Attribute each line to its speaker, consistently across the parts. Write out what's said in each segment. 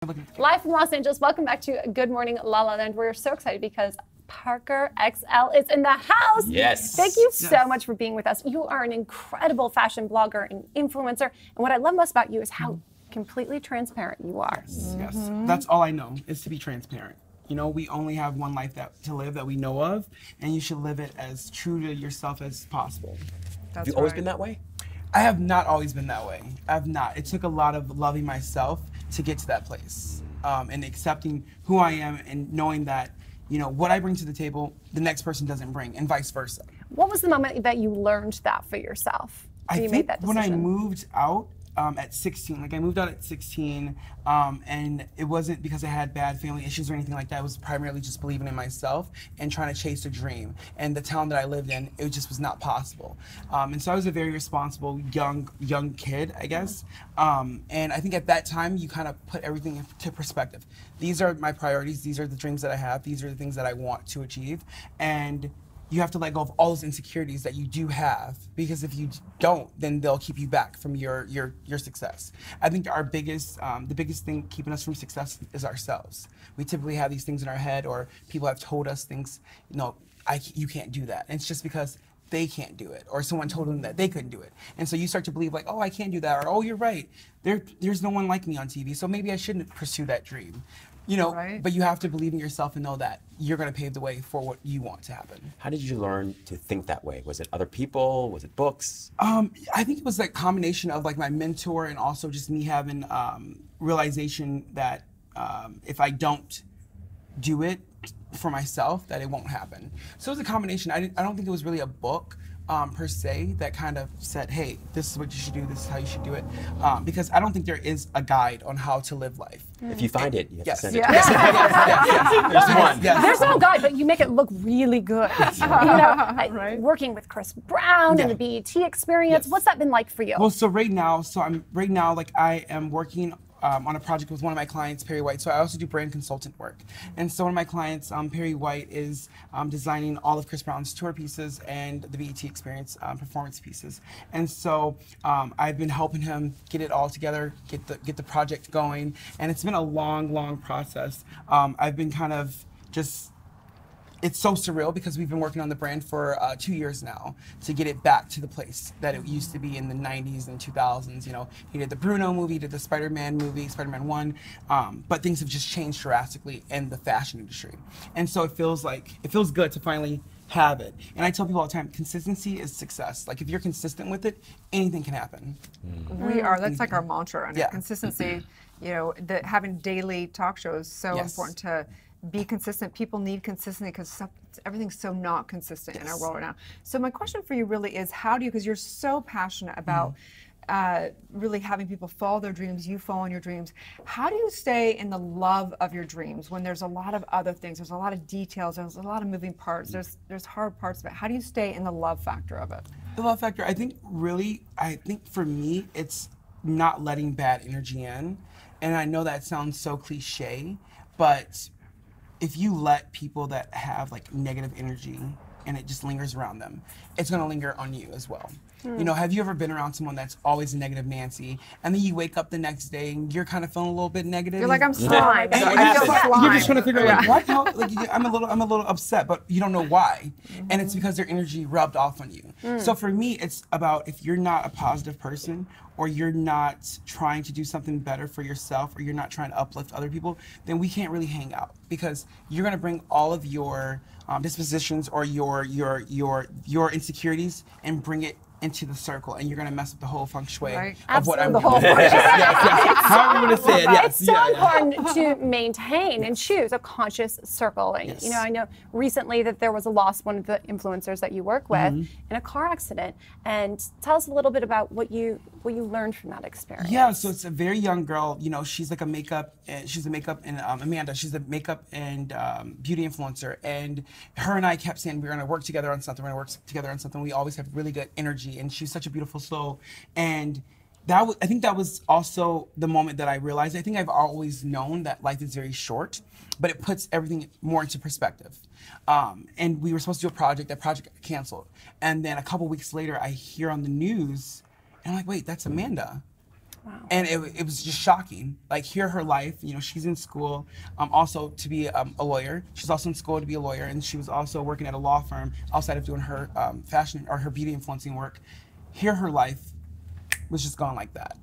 Speaker 1: looking at the
Speaker 2: Live from Los Angeles. Welcome back to Good Morning LaLa Land. We're so excited because Parker XL is in the house.
Speaker 3: Yes.
Speaker 2: Thank you so much for being with us. You are an incredible fashion blogger and influencer. And what I love most about you is how completely transparent you are.
Speaker 1: Yes. That's all I know, is to be transparent. You know, we only have one life to live that we know of, and you should live it as true to yourself as possible.
Speaker 3: Have you always been that way?
Speaker 1: I have not always been that way. I have not. It took a lot of loving myself to get to that place, and accepting who I am and knowing that, you know, what I bring to the table, the next person doesn't bring, and vice versa.
Speaker 2: What was the moment that you learned that for yourself?
Speaker 1: I
Speaker 2: you
Speaker 1: think
Speaker 2: made that decision?
Speaker 1: when I moved out at 16, like I moved out at 16, and it wasn't because I had bad family issues or anything like that. It was primarily just believing in myself and trying to chase a dream. And the town that I lived in, it just was not possible. And so I was a very responsible young kid, I guess. And I think at that time, you kind of put everything into perspective. These are my priorities. These are the dreams that I have. These are the things that I want to achieve. And you have to let go of all those insecurities that you do have, because if you don't, then they'll keep you back from your success. I think our biggest, the biggest thing keeping us from success is ourselves. We typically have these things in our head, or people have told us things, you know, you can't do that. And it's just because they can't do it, or someone told them that they couldn't do it. And so you start to believe like, oh, I can't do that, or oh, you're right. There's no one like me on TV, so maybe I shouldn't pursue that dream. You know, but you have to believe in yourself and know that you're going to pave the way for what you want to happen.
Speaker 3: How did you learn to think that way? Was it other people? Was it books?
Speaker 1: I think it was like a combination of like my mentor and also just me having realization that if I don't do it for myself, that it won't happen. So it was a combination. I don't think it was really a book per se that kind of said, hey, this is what you should do, this is how you should do it. Because I don't think there is a guide on how to live life.
Speaker 3: If you find it, you have to send it
Speaker 2: Yeah.
Speaker 3: to us.
Speaker 1: There's one.
Speaker 2: There's no guide, but you make it look really good. You know, working with Chris Brown and the BET experience. What's that been like for you?
Speaker 1: Well, so right now, like I am working on a project with one of my clients, Perry White. So I also do brand consultant work. And so one of my clients, Perry White, is designing all of Chris Brown's tour pieces and the BET Experience performance pieces. And so I've been helping him get it all together, get the project going. And it's been a long process. I've been kind of just, it's so surreal because we've been working on the brand for 2 years now to get it back to the place that it used to be in the 90s and 2000s. You know, he did the Bruno movie, he did the Spider-Man movie, Spider-Man 1, but things have just changed drastically in the fashion industry. And so it feels good to finally have it. And I tell people all the time, consistency is success. Like if you're consistent with it, anything can happen.
Speaker 4: We are, that's like our mantra, and consistency, you know, having daily talk shows is so important to be consistent. People need consistency because everything's so not consistent in our world right now. So my question for you really is, how do you, because you're so passionate about really having people follow their dreams, you follow your dreams, how do you stay in the love of your dreams when there's a lot of other things, there's a lot of details, there's a lot of moving parts, there's hard parts of it. How do you stay in the love factor of it?
Speaker 1: The love factor, I think for me, it's not letting bad energy in. And I know that sounds so cliche, but if you let people that have like negative energy and it just lingers around them, it's gonna linger on you as well. You know, have you ever been around someone that's always a negative Nancy, and then you wake up the next day and you're kind of feeling a little bit negative?
Speaker 4: You're like, I'm slime.
Speaker 1: I feel slime. You're just trying to figure out like, what? Like, I'm a little upset, but you don't know why, and it's because their energy rubbed off on you. So for me, it's about if you're not a positive person, or you're not trying to do something better for yourself, or you're not trying to uplift other people, then we can't really hang out, because you're gonna bring all of your dispositions or your insecurities and bring it into the circle, and you're gonna mess up the whole feng shui of what I'm doing. However you want to say it,
Speaker 2: It's so important to maintain and choose a conscious circle. And, you know, I know recently that there was a loss, one of the influencers that you work with, in a car accident. And tell us a little bit about what you learned from that experience.
Speaker 1: Yeah, so it's a very young girl. You know, she's like she's a makeup and Amanda. She's a makeup and beauty influencer, and her and I kept saying we're gonna work together on something. We're gonna work together on something. We always have really good energy, and she's such a beautiful soul. And I think that was also the moment that I realized. I think I've always known that life is very short, but it puts everything more into perspective. And we were supposed to do a project. That project got canceled, and then a couple weeks later, I hear on the news, and I'm like, wait, that's Amanda.
Speaker 2: Wow.
Speaker 1: And it was just shocking. Like, hear her life. You know, she's in school also to be a lawyer. She's also in school to be a lawyer, and she was also working at a law firm outside of doing her fashion or her beauty influencing work. Hear her life was just gone like that,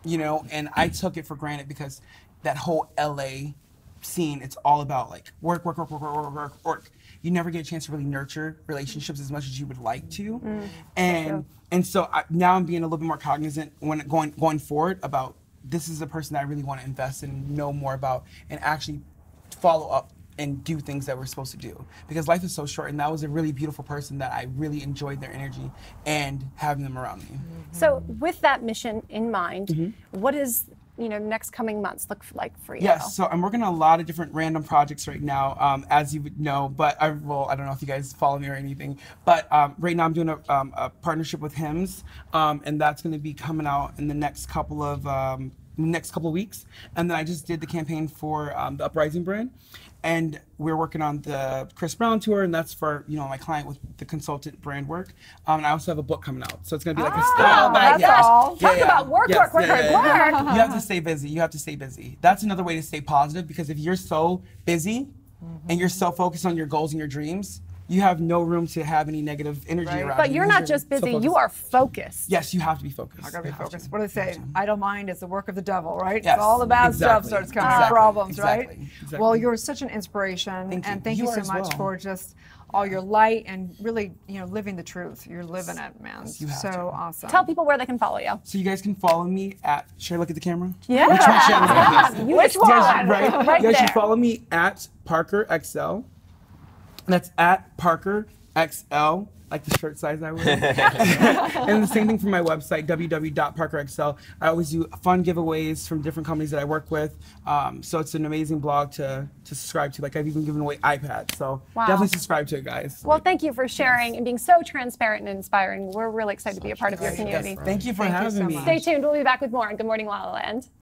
Speaker 1: you know. And I took it for granted because that whole LA scene, it's all about like work, work, work, work, work, work, work, work. You never get a chance to really nurture relationships as much as you would like to. And so now I'm being a little bit more cognizant when going forward about this is a person that I really want to invest in and know more about and actually follow up and do things that we're supposed to do. Because life is so short, and that was a really beautiful person that I really enjoyed their energy and having them around me.
Speaker 2: So with that mission in mind, what is next coming months look like for you?
Speaker 1: Yes, so I'm working on a lot of different random projects right now, as you would know, but I don't know if you guys follow me or anything, but right now I'm doing a partnership with Hims, and that's going to be coming out in the next couple of weeks. And then I just did the campaign for the Uprising brand, and we're working on the Chris Brown tour, and that's for my client with the consultant brand work. And I also have a book coming out, so it's gonna be like a style bag.
Speaker 2: That's all. Talk about work.
Speaker 1: You have to stay busy. You have to stay busy. That's another way to stay positive, because if you're so busy and you're so focused on your goals and your dreams, you have no room to have any negative energy around you.
Speaker 2: But you're not just busy, you are focused.
Speaker 1: Yes, you have to be focused.
Speaker 4: I gotta be focused. What do they say? Idle mind is the work of the devil, right?
Speaker 1: Yes,
Speaker 4: all the bad stuff starts coming, problems, right?
Speaker 1: Exactly.
Speaker 4: Well, you're such an inspiration, and thank you so much for just all your light and really, living the truth. You're living it, man. So awesome.
Speaker 2: Tell people where they can follow you.
Speaker 1: So you guys can follow me at, should I look at the camera?
Speaker 2: Yeah.
Speaker 1: Which one?
Speaker 2: Right
Speaker 1: You guys
Speaker 2: there.
Speaker 1: should follow me at Parker XL. That's at Parker XL, like the shirt size I wear. And the same thing for my website, www.parkerxl. I always do fun giveaways from different companies that I work with. So it's an amazing blog to subscribe to. Like, I've even given away iPads. So definitely subscribe to it, guys.
Speaker 2: Well, thank you for sharing and being so transparent and inspiring. We're really excited to be a part of your community.
Speaker 1: Yes, thank you for having me.
Speaker 2: Stay tuned. We'll be back with more on Good Morning La La Land.